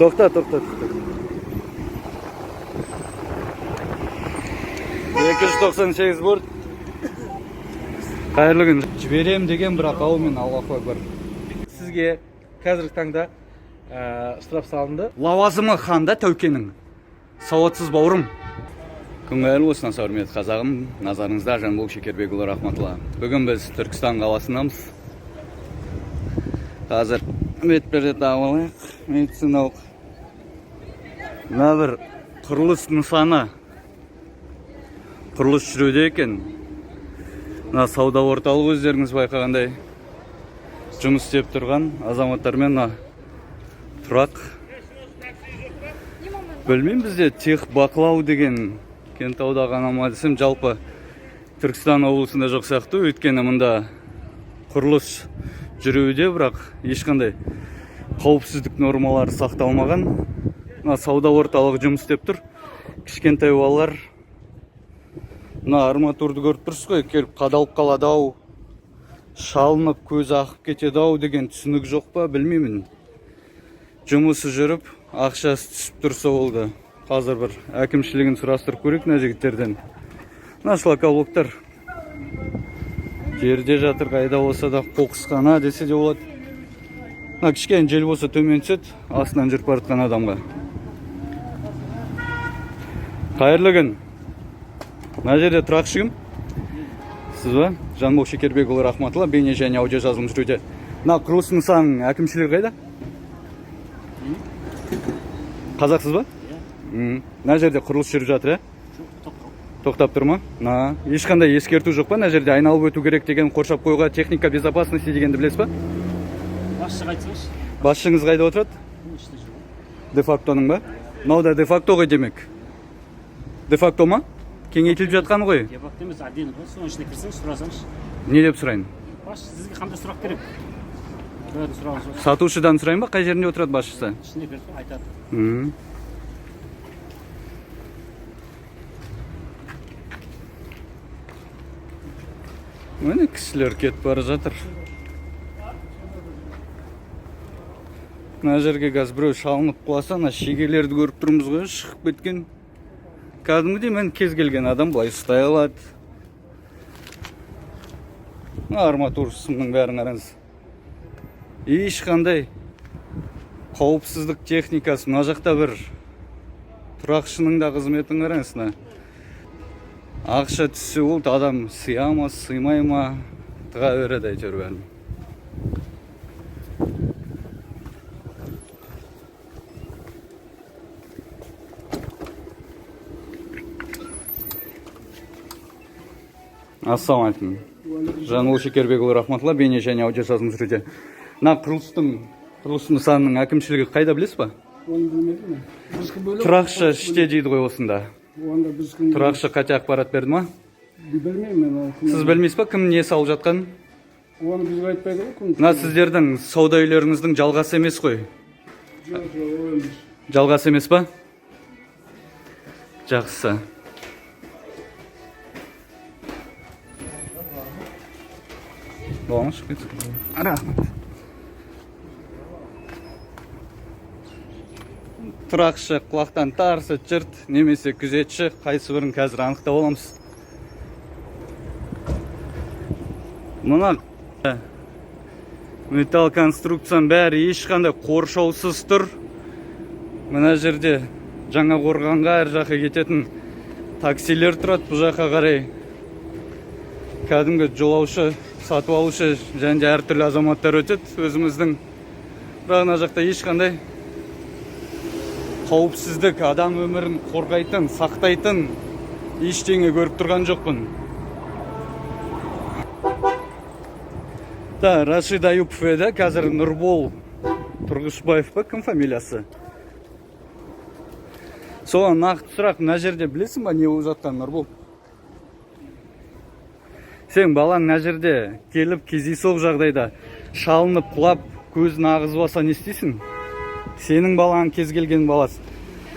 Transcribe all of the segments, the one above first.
Тоқта. 298 борт. Қайырлы күн. Жіберем деген бірақ ауылмен Аллаху акбар. Сізге қазіргі таңда штраф салынды. Лауазымы ханда Тәукенің. Сауатсыз бауырым. Күн қайырлы болсын, құрметті қазағым. Назарыңызда Жанбол Шекербекұлы рахматулла. Бүгін біз Түркістан қаласындамыз. Қазір медперде алайық, медициналық. Мына бір құрылыс нысаны. Құрылыс жүруде екен. Мына сауда орталығы өздеріңіз байқағандай жұмыс істеп тұрған азаматтармен тұрақ. Білмеймін, бізде тех бақылау деген Кентауда ғана ма десем, жалпы Түркістан облысында жоқ сияқты. Өйткені мұнда құрылыс жүруде, бірақ ешқандай қауіпсіздік нормалары сақталмаған. Мына сауда орталығы жұмыс істеп тұр. Кішкентай балалар мына арматурды көріп тұрсыз ғой, келіп қадалып қалады ау, шалынып көзі ақып кетеді ау деген түсінік жоқ па, білмеймін. Жұмысы жүріп, ақшасы түсіп тұрса болды. Қазір бір әкімшілігін сұрастырып көрейік мына жігіттерден. Мына шлакоблоктар жерде жатыр, қайда болса да қоқысхана десе де болады. Мына кішкене жел болса төмен түседі, астынан жүріп бара жатқан адамға. Қайырлы күн. Мына жерде тұрақшы кім? Сіз ба? Жанбол Шекербекұлы рахматулла, бейне және аудио жазылым жүруде. Мына құрылыс нысанының әкімшілігі қайда? Қазақсыз ба? Мына жерде құрылыс жүріп жатыр, тоқтап тұр ма? Ешқандай ескерту жоқ па? Мына жерде айналып өту керек деген, қоршап қоюға техника безопасности дегенді білесіз ба? Басшы қайтсаңыз? Басшыңыз қайда отырады? Де-фактоның ба? Мынау да де-факто ғой демек. Де-факто ма? Кеңейтіліп жатқаны ғой. Де-факто емес, әдден ғой. Соның ішіне кірсеңіз, сұрасаңыз. Не деп сұрайын? Басшы, сізге қандай сұрақ керек? Сатушыдан сұрайын ба? Қай жерінде отырады басшысы? Ішіне кірсің, айтады. Міне кісілер кетіп бара жатыр. Мына жерге газ біреу шалынып құласа, ана шегелерді көріп тұрмыз ғой, шығып кеткен. Кәдімгідей мен кез келген адам былай ұстай алады. Арматура сымның бәрін қараңыз. Ешқандай қауіпсіздік техникасы. Мына жақта бір тұрақшының да қызметін қараңыз. Ақша түссе ол адам сыя ма, сыймай ма, тыға береді әйтеуір бәрін. Ассалаумалейкум. Жанбол Шекербекұлы рахматулла, бейне және аудио жазылым жүруде. Мына құрылыс нысанының әкімшілігі қайда білесіз ба? Оны білмедім. Тұрақшы іште дейді ғой осында. Тұрақшы қате ақпарат берді ма? Білмеймін. Сіз білмейсіз ба, кім не салып жатқан? Оны бізге айтпайды ғой. Мына сіздердің сауда үйлеріңіздің жалғасы емес қой. Жалғасы емес па? Жақсы. Болаңыз, рахмет. Тұрақшы, құлақтан тарсы, жырт, немесе күзетші, қайсы бірін қазір анықтап оламыз. Мұна металл конструкцияның бәрі ешқандай қоршаусыз тұр. Мына жерде жаңа қорғанға әр жаққа кететін таксилер тұрады, бұл жаққа қарай. Кәдімгі жолаушы, сатып алушы және әртүрлі азаматтар өтеді. Өзіміздің мына жақта ешқандай қауіпсіздік, адам өмірін қорғайтын, сақтайтын ештеңе көріп тұрған жоқпын. Рашид Аюпов еді, қазір Нұрбол Тұрғышбаев па, кім фамилиясы? Соған нақты сұрақ, мына жерде білесің ба, не болып жатқан, Нұрбол? Сен балаң мына жерде келіп кездейсоқ жағдайда шалынып құлап көзін ағызып алса не істейсің? Сенің балаң кез келген баласы.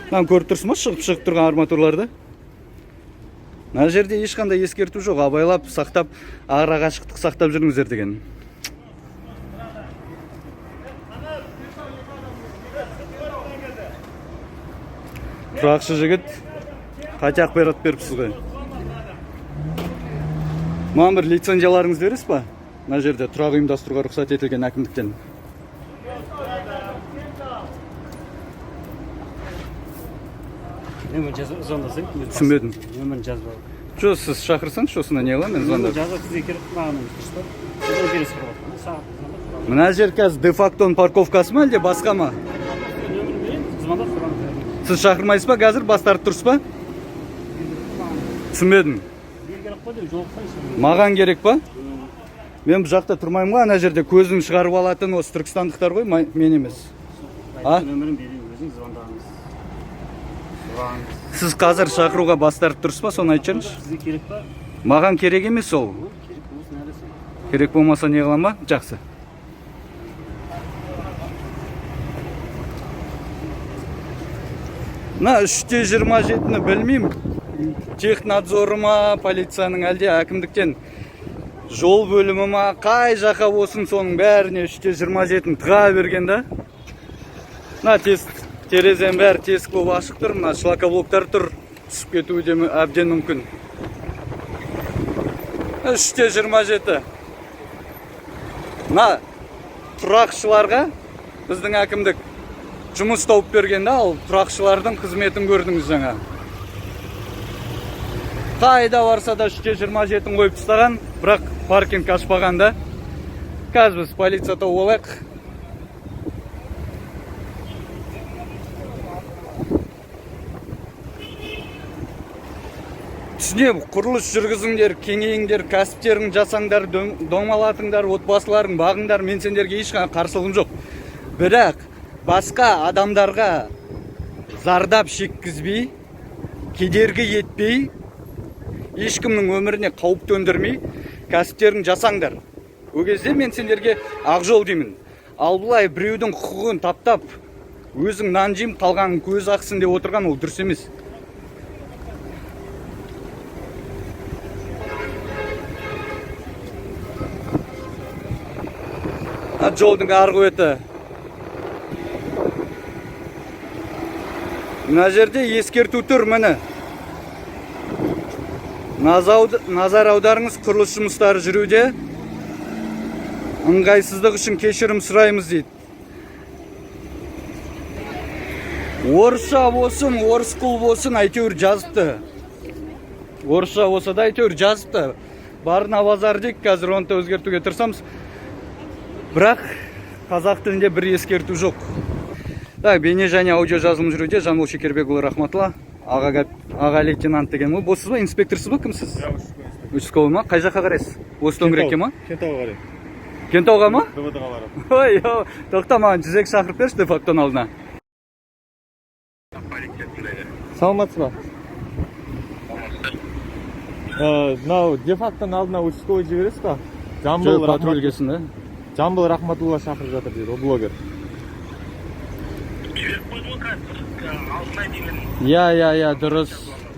Көріп тұрсың ба шығып тұрған арматурларды? Мына жерде ешқандай ескерту жоқ, абайлап, сақтап, ара қашықтық сақтап жүріңіздер деген. Тұрақшы жігіт. Қайтақ байрат беріпсіз ғой. Маған бір лицензияларыңыз бересіз ба? Мына жерде тұрақ ұйымдастыруға рұқсат етілген әкімдіктен. Нөмір звондасаң. Түсінбедім. Нөмір жазба. Жоқ, сіз шақырсаңыз, осында не қыламын мен звондап. Жазба сізге керек маған дұрыс па? Содан бересіз құрып жатқан. Мына жер қазір де-фактон парковкасы ма, әлде басқа ма? Нөмір берейін, звондап тұрған. Сіз шақырмайсыз ба, қазір бастарып тұрсыз ба? Түсінбедім. Керек па деп жолықпайсың. Маған керек па? Мен бұл жақта тұрмаймын ғой, ана жерде көзім шығарып алатын осы түркістандықтар ғой, мен емес. Нөмірін берейін, өзің звондаңыз. Сұраңыз. Сіз қазір шақыруға бастарып тұрсыз ба, соны айтсаңызшы. Сізге керек па? Маған керек емес ол. Керек болсын әресі. Керек болмаса не қылам ба? Жақсы. Мына 3-27-ні білмеймін. Технадзоры ма, полицияның әлде әкімдіктен жол бөлімі ма, қай жаққа болсын соның бәріне 3-27-ні тыға берген да. Мына терезен бәрі тесік болып ашық тұр, мына шлакоблоктар тұр, түсіп кетуі де әбден мүмкін. 3-27. Мына тұрақшыларға біздің әкімдік жұмыс тауып бергенде, ал тұрақшылардың қызметін көрдіңіз жаңа. Қайда барса да 3-27-ін қойып тастаған, бірақ паркинг ашпаған да. Қазір біз полиция тауып алайық. Түсінем, құрылыс жүргізіңдер, кеңейіңдер, кәсіптерін жасаңдар, домалатыңдар, отбасыларын бағыңдар, мен сендерге ешқандай қарсылығым жоқ. Бірақ басқа адамдарға зардап шеккізбей, кедергі етпей, ешкімнің өміріне қауіп төндірмей, кәсіптерін жасаңдар. Ол кезде мен сендерге ақ жол деймін. Ал бұлай біреудің құқығын таптап, өзің нан жейм, қалғанын көз ақсын деп отырған ол дұрыс емес. Жолдың арғы өті. Мына жерде ескерту тұр, міне. Назар аударыңыз, құрылыс жұмыстары жүруде. Ыңғайсыздық үшін кешірім сұраймыз дейді. Орысша болсын, орыс құл болсын, әйтеуір жазыпты. Орысша болса да әйтеуір жазыпты. Барына базар дейік, қазір оны өзгертуге тырысамыз. Бірақ қазақ тілінде бір ескерту жоқ. Бейне және аудио жазылым жүруде. Жанбол Шекербекұлы Рахматулла, аға лейтенант деген ой. Боссыз ба, инспекторсыз ба, кімсіз? Участковый ма? Қай жаққа қарайсыз? Осы төңірекке ма? Кентауға қарай. Кентауға ма? БВД-ға барам. Ой, тоқта, маған жүзек шақырып берші де-фактон алдына. Саламатсыз ба? Мынау де-фактон алдына участковый жібересіз ба? Жоқ, патрульгесін да. Жамбыл Рахматулла шақырып жатыр дейді, ол блогер. Я, дұрыс.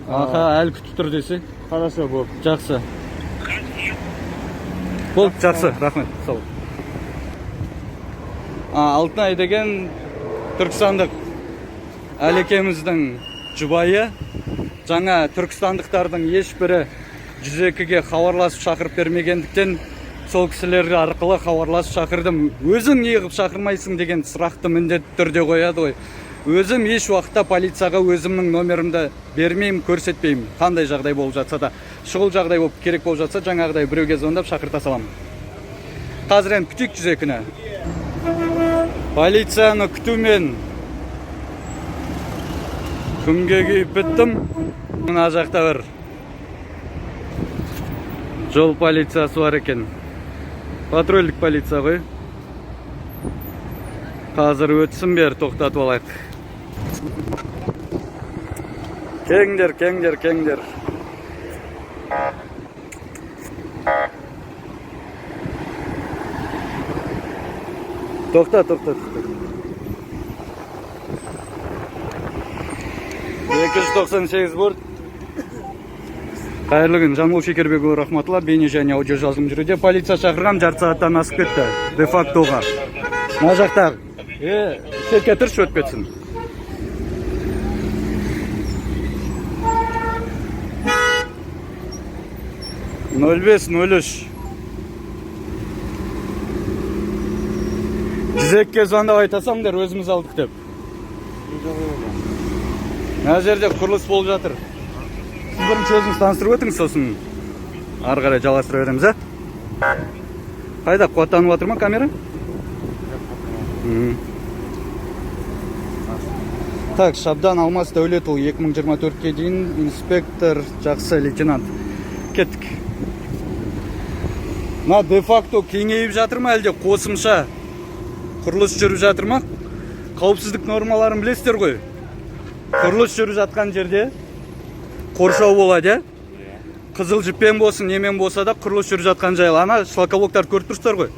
Аха, әлі күтіп тұр десе. Хорошо, болып. Жақсы. Бол, жақсы, рахмет. Сау. Алтынай деген түркістандық әлекеміздің жұбайы. Жаңа түркістандықтардың ешбірі 102-ге хабарласып шақырып бермегендіктен сол кісілер арқылы хабарласып шақырдым. Өзің неғып шақырмайсың деген сұрақты міндетті түрде қояды ғой. Өзім еш уақытта полицияға өзімнің номерімді бермеймін, көрсетпеймін. Қандай жағдай болып жатса да, шұғыл жағдай болып керек болып жатса, жаңағыдай біреуге звондап шақырта саламын. Қазір енді күтейік 102-ні. Полицияны күтумен күнге күйіп біттім. Мына жақта бір жол полициясы бар екен. Патрульдік полиция ғой. Қазір өтсін бер, тоқтатып алайық. Кеңдер. Тоқта. 298 борт. Қайырлы күн, Жанбол Шекербекұлы Рахматулла, бейне және аудио жазылым жүруде. Полиция шақырған, жарты сағаттан асып кетті. Де-фактоға. Мына жақта шетке тұршы өтіп кетсін. 0503 Жезекке звондап айтасаңдар өзіміз алдық деп. Мына жерде құрылыс болып жатыр. Сіз бірінші өзіңіз таныстырып өтіңіз, сосын ары қарай жалғастыра береміз, а? Қайда, қуаттанып жатыр ма камера? Так, Шабдан Алмас Дәулетұлы 2024-ке дейін инспектор, жақсы лейтенант. Кеттік. Мына де-факто кеңейіп жатыр ма, әлде қосымша құрылыс жүріп жатыр ма? Қауіпсіздік нормаларын білесіздер ғой. Құрылыс жүріп жатқан жерде қоршау болады, қызыл жіппен болсын, немен болса да құрылыс жүріп жатқан жайлы. Ана шлакоблоктар көріп тұрсыздар ғой.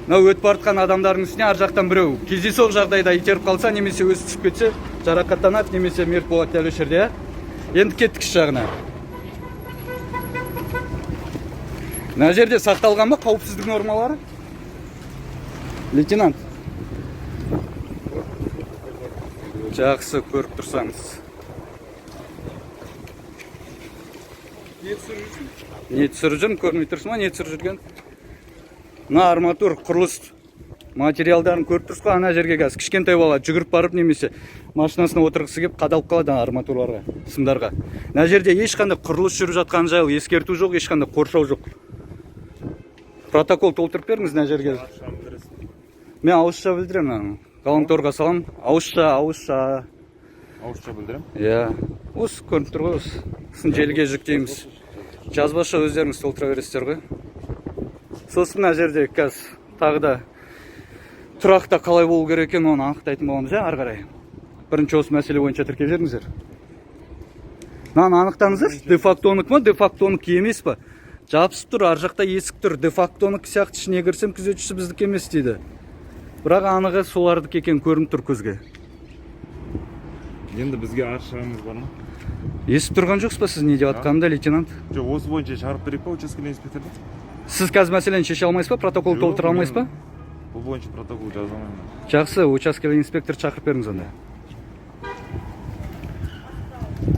Мына өтіп бартқан адамдардың үстіне ар жақтан біреу кездейсоқ жағдайда итеріп қалса, немесе өзі түсіп кетсе, жарақаттанады, немесе мерт болады дәл осы жерде. Енді кеттік іс жағына. Мына жерде сақталған ба қауіпсіздік нормалары? Лейтенант. Жақсы көріп тұрсаңыз. Не түсіріп жүрмін, көрмей тұрсың ма, не түсіріп жүрген? Мына арматур, құрылыс материалдарын көріп тұрсыз ғой, ана жерге қазір кішкентай бала жүгіріп барып, немесе машинасына отырғысы келіп қадалып қалады арматурларға, сымдарға. Мына жерде ешқандай құрылыс жүріп жатқан жайлы ескерту жоқ, ешқандай қоршау жоқ. Протокол толтырып беріңіз мына жерге. Мен ауызша білдіремін. Ғаламторға салам. Ауызша білдірем? Иә. Осы көрініп тұр ғой, осы. Сосын желіге жүктейміз. Жазбаша өздеріңіз толтыра бересіздер ғой. Сосын мына жерде қазір тағы да тұрақта қалай болу керек екен, оны анықтайтын боламыз, ары қарай. Бірінші осы мәселе бойынша тіркеп жіберіңіздер. Мынаны анықтаңыздар. Де-фактонык ма, де-фактонык емес па? Жабысып тұр, ар жақта есік тұр. Де-фактонык сияқты ішіне кірсем, күзетшісі біздікі емес дейді. Бірақ анығы солардық екен көрініп тұр көзге. Енді бізге аршығымыз бар ма? Естіп тұрған жоқсыз ба сіз не деп жатқанымда, лейтенант? Жоқ, осы бойынша шағырып берейік па учаскелік инспекторды? Сіз қазір мәселені шеше алмайсыз ба, протокол толтыра алмайсыз ба? Бұл бойынша протокол жаза алмаймын. Жақсы, учаскелік инспектор шақырып беріңіз онда.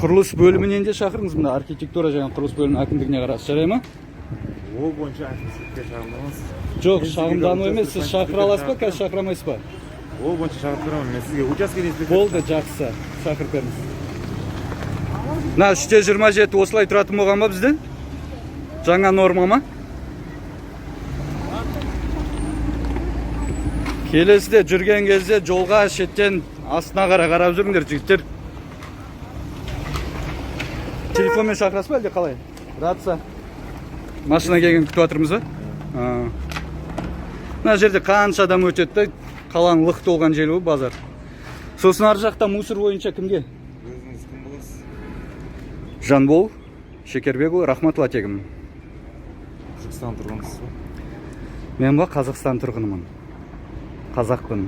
Құрылыс бөлімінен де шақырыңыз, мында архитектура және құрылыс бөлімі әкімдігіне қарасы, жарай ма? Ол бойынша әкімшілікке шағымдамаңыз. Жоқ, шағымдану емес, сіз шақыра аласыз ба, қазір шақыра алмайсыз ба? Ол бойынша шағырып беремін, мен сізге учаскелік инспектор. Болды, жақсы, шақырып беріңіз. Мына 3-27 осылай тұратын болған ба бізде? Жаңа норма ма? Келесіде жүрген кезде жолға шеттен астына қарап жүріңдер, жігіттер. Телефонмен шақырасыз ба әлде қалай? Рация. Машина келген күтіп жатырмыз ба? Мына жерде қанша адам өтеді, қаланың лық толған жері ғой, базар. Сосын ар жақта мусор бойынша кімге? Өзіңіз кім боласыз? Жанбол Шекербекұлы Рахматұлы тегім. Түркістан тұрғынысыз ба? Мен ба Қазақстан тұрғынымын. Қазақпын.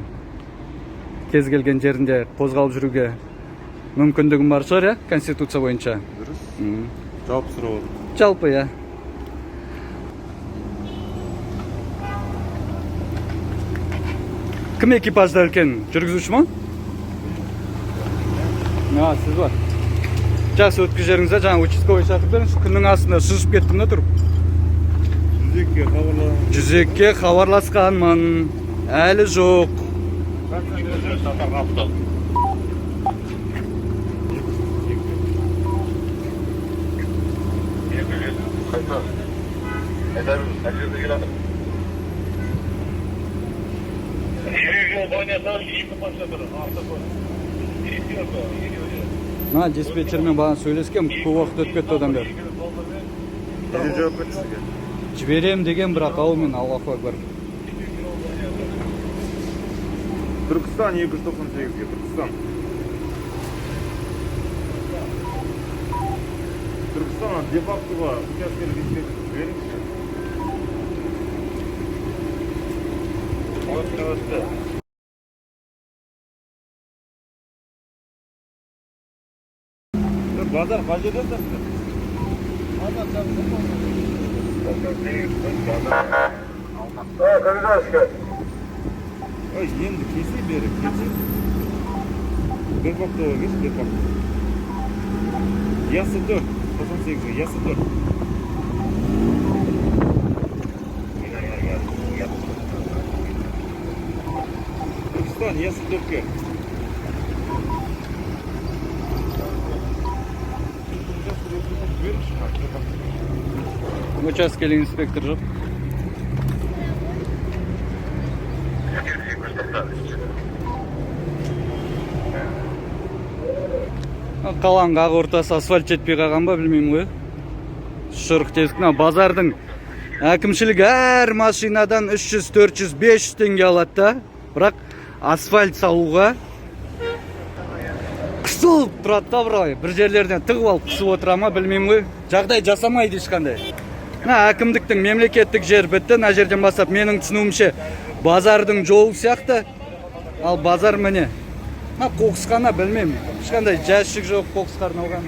Кез келген жерінде қозғалып жүруге мүмкіндігім бар шығар, иә? Конституция бойынша. Дұрыс. Жауап сұрап отыр. Жалпы, иә. Кім экипажда үлкен? Жүргізуші ма? Сіз ба? Жақсы өткізеріңіз, жаңа участковый шақырып беріңіз. Күннің астында шыжып кеттім да тұрып. Жүзекке хабарласқанмын. Әлі жоқ. Диспетчермен бағана сөйлескем, көп уақыт өтіп кетті одан бері. Жауап берді сізге? Жіберем деген, бірақ ауымен Аллаху акбар. Түркістан 298-ге, Түркістан. Түркістан, де-фактоға учаскелік инспектор жіберіңізші. Базар қажет етті? Енді кесе бері, кесе. Де-фактоға кеш, де-факто. Ясы 4, 98-ге, ясы 4. Иван, если только. Учаскелік инспектор жоқ. Қаланың ақ ортасы асфальт жетпей қалған ба білмеймін ғой. Шұрық тесік. Базардың әкімшілік әр машинадан 300, 400, 500 теңге алады да. Бірақ асфальт салуға қысылып тұрады да бұрай. Бір жерлерден тығып алып қысып отыра ма білмеймін ғой. Жағдай жасамайды ешқандай. Әкімдіктің мемлекеттік жер бітті. Мына жерден бастап менің түсінуімше базардың жолы сияқты. Ал базар міне. Қоқысқана білмеймін. Ешқандай жәшік жоқ, қоқыс қарнауған.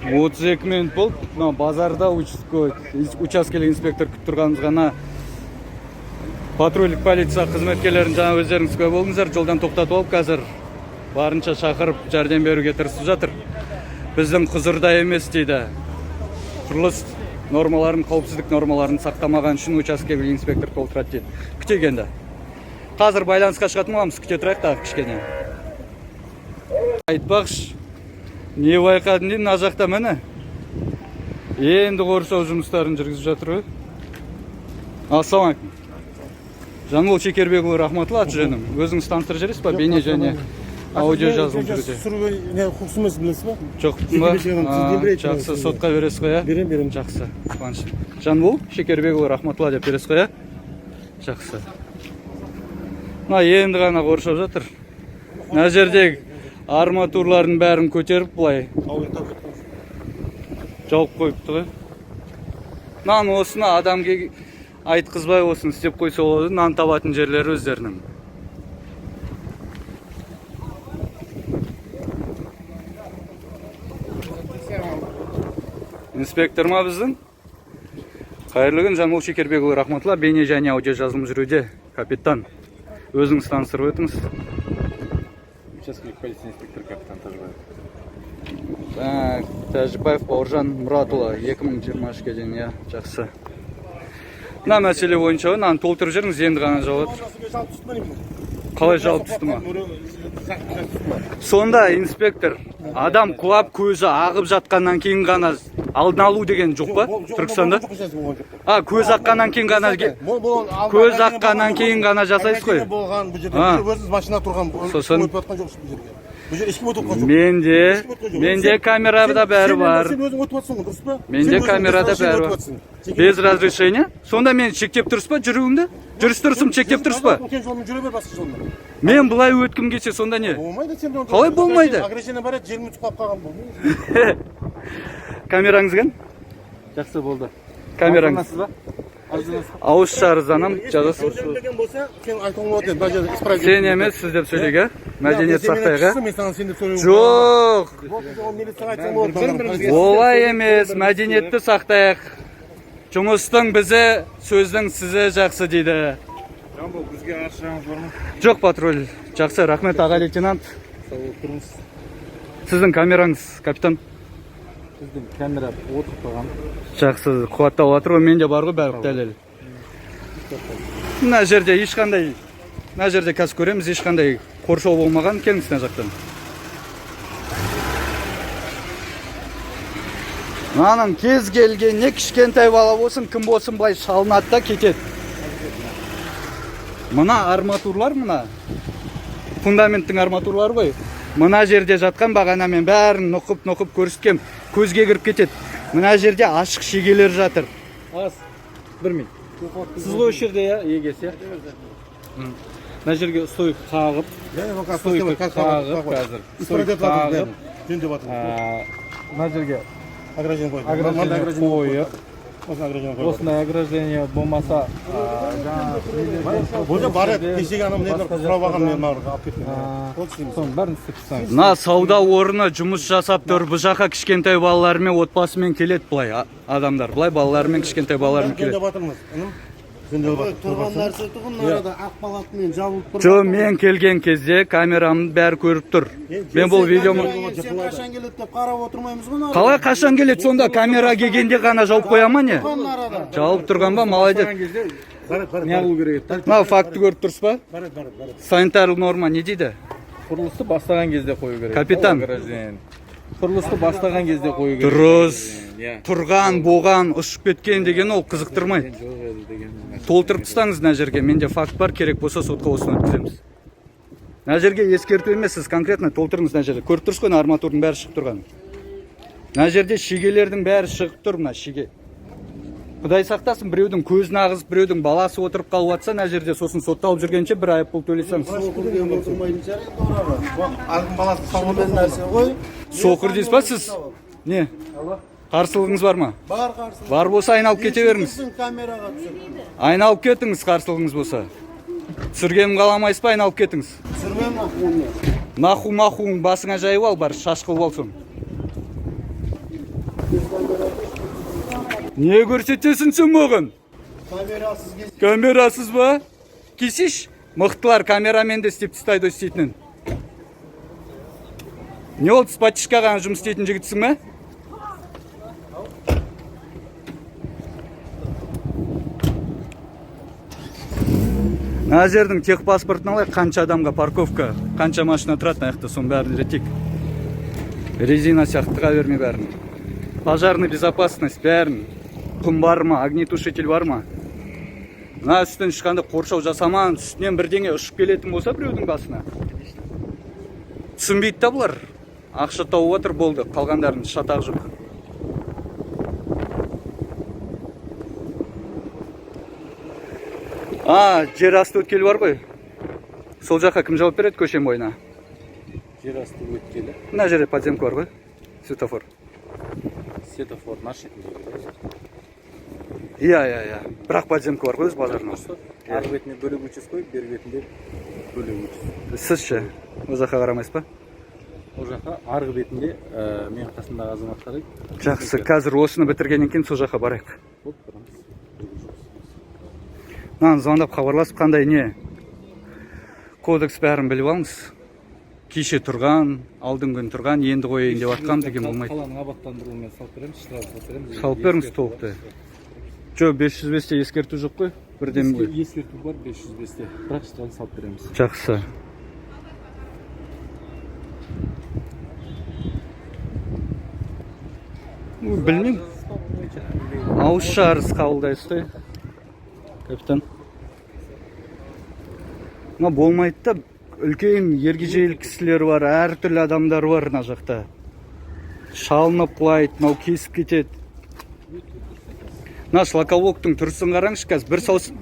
32 минут болды. Базарда учаскелік инспектор күтіп тұрғанымыз ғана патрульдік полиция қызметкерлерін жаңа өздеріңіз куә болдыңыздар. Жолдан тоқтатып алып, қазір барынша шақырып жәрдем беруге тырысып жатыр. Біздің құзырда емес дейді. Құрылыс нормаларын, қауіпсіздік нормаларын сақтамаған үшін учаскелік инспектор толтырады дейді. Күтегенді. Қазір байланысқа шығатын боламыз, күте тұрайық та кішкене. Айтпақшы, не байқадым деймін, мына жақта міне. Енді қоршау жұмыстарын жүргізіп жатыр ғой. Ассалаумағалейкум. Жанбол Шекербекұлы рахматулла аты жөнім. Өзіңіз таныстырып жібересіз ба? Бейне және аудио жазылым жүруде. Құқсымыз білесіз ба? Жоқ па? Жақсы, сотқа бересіз қоя? Берем. Жақсы, қуаныш. Жанбол Шекербекұлы рахматулла деп бересіз қоя? Жақсы. Енді ғана қоршау жатыр. Мына жердегі арматурлардың бәрін көтеріп бұлай жауып қойыпты ғой. Осыны адамге айтқызбай осын істеп қойса болады, нан табатын жерлері өздерінің. Инспектор ма біздің? Қайырлы күн, Жанбол Шекербекұлы рахматулла, бейне және аудио жазылым жүруде. Капитан, өзіңіз таныстырып өтіңіз. Учаскелік полиция инспектор капитан Тәжібаев. Тәжібаев Бауыржан Мұратұлы, 2023-ке дейін, жақсы. Мына мәселе бойынша нан толтырып жүріңіз, енді ғана жауап. Қалай жауап түсті ма? Сонда инспектор, адам құлап көзі ағып жатқаннан кейін ғана алдын алу деген жоқ па? Түркістанда? Көз аққаннан кейін ғана жасайсыз ғой? Сосын менде камерада бәрі бар. Менде камерада бәрі бар. Без разрешения? Сонда мен шектеп тұрыс па жүруімді? Жүріс тұрысым шектеп тұрыс па? Мен бұлай өткім келсе сонда не? Қалай болмайды? Камераңыз кән? Жақсы болды. Камераңыз. Ауызша арызданам, жазасыз. Сен емес, сіз деп сөйлеге. Мәдениет сақтайға. Жоқ. Олай емес, мәдениетті сақтайық. Жұмыстың бізі, сөздің сізі жақсы дейді. Жанбол, бізге аршығыңыз бар ма? Жоқ, патруль. Жақсы, рахмет аға лейтенант. Сіздің камераңыз, капитан. Біздің камера отып тұрған. Жақсы, қуаттау атыр, менде бар ғой бәрі дәлел. Мына жерде ешқандай, мына жерде қазір көреміз, ешқандай қоршау болмаған, келіңіз мына жақтан. Мынаның кез келген не кішкентай бала болсын, кім болсын былай шалынады да кетеді. Мына арматурлар, мына фундаменттің арматурлары ғой. Мына жерде жатқан бағанамен бәрін нұқып көрсеткем, көзге кіріп кетеді. Мына жерде ашық шегелер жатыр. Аз, 1 минут. Сіз ғой жерде егесі. Мына жерге стойк қағып, мына жерге ограждение қойып, осындай ограждение болмаса, Мына сауда орны жұмыс жасап тұр, бұл жаққа кішкентай балаларымен, отбасымен келеді бұлай адамдар. Бұлай балаларымен, кішкентай балаларымен келеді. Тұрған нәрсе тұғын арада ақ палатымен жабылып тұр. Жо, мен келген кезде камерамды бәрі көріп тұр. Мен бұл видеоны... Сен қашан келеді деп қарап отырмаймыз ғой. Қалай қашан келеді сонда камера келгенде ғана жауып қоя ма не? Арада. Жауып тұрған ба, молодец. Не қылу керек еді? Мына факты көріп тұрсыз ба? Санитарлық норма не дейді? Құрылысты бастаған кезде қою керек. Капитан. Құрылысты бастаған кезде қою керек. Дұрыс. Тұрған, боған, ұшып кеткен деген ол қызықтырмай. Толтырып тастаңыз мына жерге. Менде факт бар, керек болса сотқа осыны өткіземіз. Мына жерге ескерту емес, сіз конкретно толтырыңыз мына жерде. Көріп тұрсыз ғой, арматурдың бәрі шығып тұрған. Мына жерде шегелердің бәрі шығып тұр, мына шеге. Құдай сақтасын, біреудің көзін ағызып, біреудің баласы отырып қалып жатса, мына жерде сосын сотталып жүргенше бір айыппұл төлесеңіз. Соқыр дейсіз ба сіз? Не? Қарсылығыңыз бар ма? Бар қарсылық. Бар болса айналып кете беріңіз. Камераға түсір. Айналып кетіңіз қарсылығыңыз болса. Түсіргенім қаламайсыз ба, айналып кетіңіз. Түсірмем ақуымды. Наху-махуың басыңа жайып ал, бар шаш қылып алсын. Не көрсетесің сен маған? Камерасыз кез. Камерасыз ба? Кесиш? Мықтылар камерамен де істеп тастайды істейтінін. Не ол спатчикқа ғана жұмыс істейтін жігітсің ме? Мына жердің техпаспортын алайық, қанша адамға парковка, қанша машина тұрады аяқта, соның бәрін реттейік. Резина сияқтыға бермей бәрін. Пожарный безопасность бәрін. Құм бар ма, огнетушитель бар ма? Мына үстін шыққанда қоршау жасаман, үстінен бірдеңе ұшып келетін болса біреудің басына. Түсінбейді та бұлар. Ақша тауып отыр, болды, қалғандарын шатақ жоқ. Жер асты өткелі бар ғой. Сол жаққа кім жауап береді көшем бойына? Жер асты өткелі. Мына жерде подземка бар ғой. Светофор. Светофор наш шетінде. Иә. Бірақ подземка бар ғой өз базарына. Ар бетінде бөлек участок, бер бетінде бөлек участок. Сіз ше, ол жаққа қарамайсыз ба? Ол жаққа арғы бетінде мен қасындағы азаматтар. Жақсы, қазір осыны бітіргеннен кейін сол жаққа барайық. Нан звондап хабарласып, қандай не? Кодекс бәрін біліп алыңыз. Кеше тұрған, алдың күн тұрған, енді қойайын деп атқам деген болмайды. Қаланың абаттандыруымен салып береміз, штраф салып береміз. Салып беріңіз толықты. Жо, 505-те ескерту жоқ қой? Бірден ғой. Ескерту бар 505-те. Бірақ штраф салып береміз. Жақсы. Білмеймін. Ауызша арыз қабылдайсыз ғой, капитан. Ма болмайды да, үлкен ергежейлі кісілер бар, әртүрлі адамдар бар мына жақта. Шалынып құлайды, мынау кесіп кетеді. Мына шлаковоктың тұрысын қараңызшы, қазір бір саусын.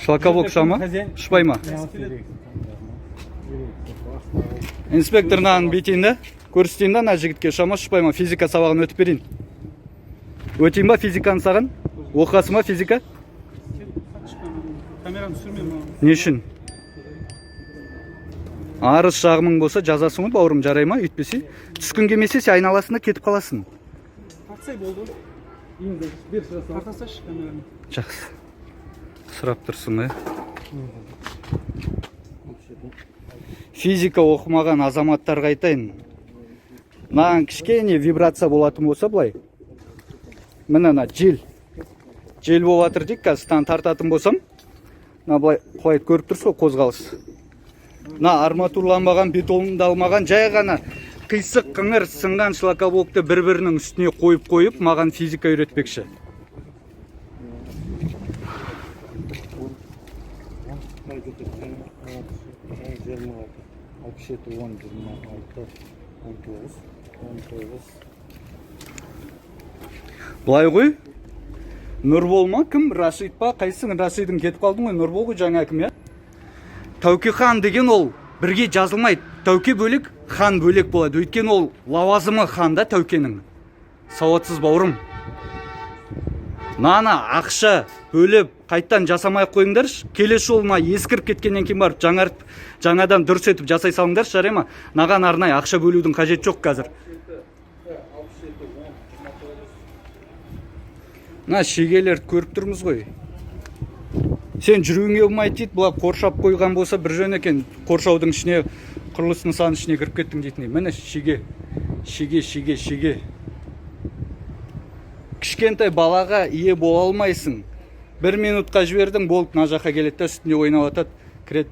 Шлаковок ұша ма? Ұшпай ма? Инспекторнан бетейін да, көрсетейін да, мына жігітке ұша ма, ұшпай ма? Физика сабағын өтіп берейін. Өтейін ба физиканы саған? Оқасы ма физика? Камераны түсірмеймін. Не үшін? Арыз шағымың болса жазасың ғой, бауырым, жарай ма? Үйтпесе, түскін келмесе сен айналасында кетіп қаласың. Тартсай болды. Енді бер сұрасам. Тартасайшы камераны. Жақсы. Сұрап тұрсың, Физика оқымаған азаматтарға айтайын. Маған кішкене вибрация болатын болса былай. Міне ана жел. Жел болып жатыр дейік, қазір тартатын болсам. Мына былай қойып көріп тұрсыз ғой, қозғалыс. Мына арматурланбаған, бетондалмаған, жай ғана қисық қыңыр сынған шлаковокты бір-бірінің үстіне қойып, маған физика үйретпекші. Былай ғой, Нұрбол ма кім? Рашид па? Қайсың? Рашидың кетіп қалдың ғой, Нұрбол ғой жаңа кім, я? Тәуке хан деген ол бірге жазылмайды. Тәуке бөлек, хан бөлек болады. Өйткені ол лауазымы ханда Тәукенің. Сауатсыз бауырым. Нана ақша бөліп қайттан жасамай қойыңдаршы. Келесі жолына ескіріп кеткеннен кейін барып жаңадан дұрыс етіп жасай салыңдаршы, жарай ма? Наған арнай ақша бөлудің қажет жоқ қазір. мына шегелерді көріп тұрмыз ғой. Сен жүргіңе болмайды дейді, бұлар қоршап қойған болса бір жөн екен, қоршаудың ішіне, құрылыс нысанының ішіне кіріп кеттің дейтін. Міне шеге. Кішкентай балаға ие бола алмайсың. 1 минутқа жібердің, болып мына жаққа келеді да үстінде ойнап атады, кіреді.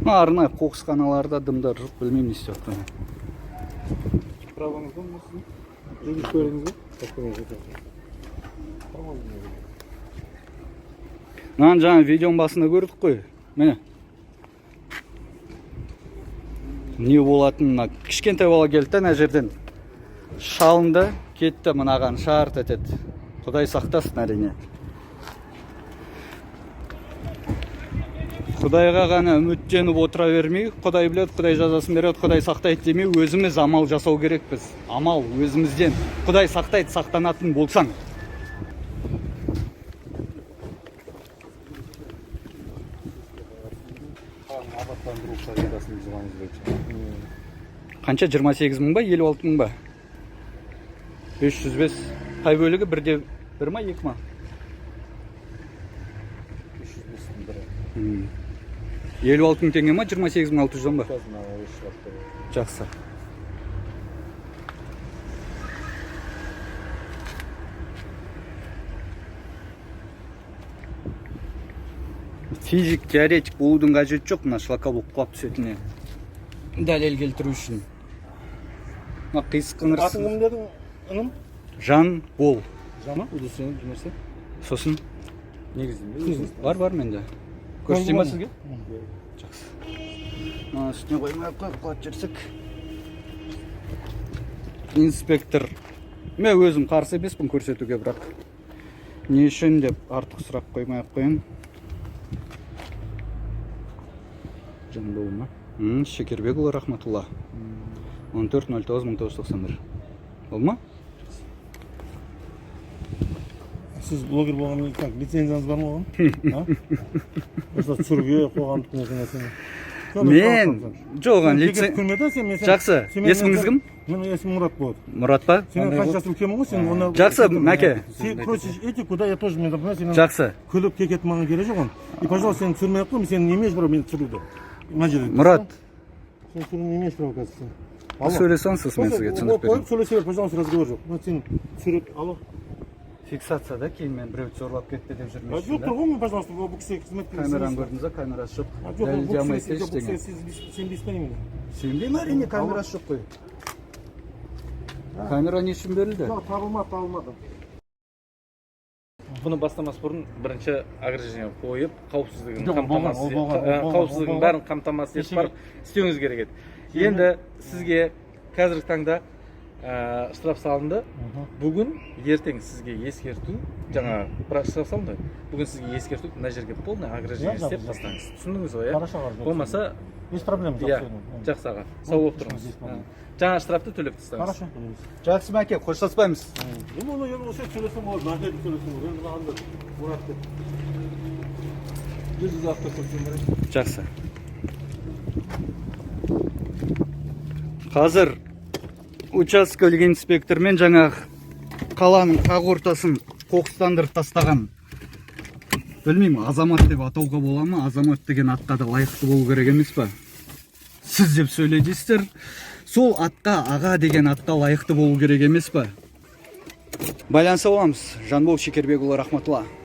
Арнайы қоқысханаларда дымдар жоқ, білмеймін не істеп жатқанын. Праваңыз ба сіздің? Жүргізіп көрдіңіз бе? Мынаны жаңа видеоның басында көрдік қой. Міне. Не болатынына кішкентай бала келді да мына жерден шалынды, кетті, мынаған шарт етеді. Құдай сақтасын әрине. Құдайға ғана үміттеніп отыра бермей, Құдай біледі, Құдай жазасын береді, Құдай сақтайды демей, өзіміз амал жасау керекпіз. Амал өзімізден. Құдай сақтайды, сақтанатын болсаң. Абаттандыру қағидасын бұзғаныңыз бойынша. Қанша? 28 мың ба, 56 мың ба? 505. Қай бөлігі? 1/1 ма, 2 ма? 505-тің бірі. 56 мың теңге ма, 28 мың 600 ба? Жақсы. Физик, теоретик болудың қажеті жоқ, мына шлакоблок құлап түсетіне. Дәлел келтіру үшін. Мына қисық Атың қыңырсың. кім дедің, інім? Жан бол. Жама? Удостоверение нәрсе? Сосын Негізінде. бар менде. Көрсетейін ба сізге? Жақсы. Мына үстіне қоймай қойып құлап жүрсек. Инспектор. Мен өзім қарсы емеспін көрсетуге, бірақ не үшін деп артық сұрақ қоймай қойын. Жандол ма? Шекербекұлы Рахматулла. 14.09.1991. Ол ма? Сіз блогер болған как, лицензияңыз бар ма оған? Осы түсіруге қоғамдық нәрсені. Мен жоған лицензия. Жақсы. Есіміңіз кім? Менің есімім Мұрат болады. Мұрат па? Сен қанша жас үлкенмін ғой, сен оны... Жақсы, Мәке. Сен просишь этику, да, я тоже мен допомогу, сен... Жақсы. Күліп кекет маған керек жоқ он. И, пожалуйста, сен түсірмей ақ қой, сен не имеешь права мені түсіруді. Мұрат. Сен түсіру не имеешь права, оказывается. Сөйлесеңіз, мен сізге түсініп беремін. Қойып сөйлесе бер, пожалуйста, разговор жоқ. Сен түсіріп, алло. Фиксацияда кейін мен біреуді зорлап кетті деп жүрмейсің. Жоқ, тұрғын мен, пожалуйста, бұл кісіге қызмет бересің. Камераны көрдіңіз ба? Камерасы жоқ. Жоқ, Дәлелдей бұл алмайсыз кісіге ештеңе. сенбейсің ба немене? Сенбеймін, әрине, камерасы жоқ қой. Камера не үшін берілді? Жоқ, табылмады. Бұны бастамас бұрын бірінші ограждение қойып, қауіпсіздігін болған. қауіпсіздігін бәрін қамтамасыз етіп барып істеуіңіз керек еді. Енді сізге қазіргі таңда штраф салынды. Бүгін ертең сізге ескерту, жаңа бірақ штраф салынды. Бүгін сізге ескерту, мына жерге полный ограждение істеп тастаңыз. Түсіндіңіз ғой, иә? Болмаса, без проблем. жақсы аға. Сау болып тұрыңыз. Жаңа штрафты төлеп тастаңыз. Жақсы, Мәке, қоштаспаймыз. Оны осы сөйлесем болады, Мәке сөйлесем болады. Енді маған Мұрат деп. Жүз авто көрсем. Жақсы. Қазір учаскелік инспектормен жаңағы қаланың қақ ортасын қоқыстандырып тастаған. Білмеймін, азамат деп атауға бола ма? Азамат деген атқа да лайықты болу керек емес па? Сіз деп сөйлейсіздер. Сол атқа, аға деген атқа лайықты болу керек емес па? Байланыса боламыз. Жанбол Шекербекұлы Рахматулла.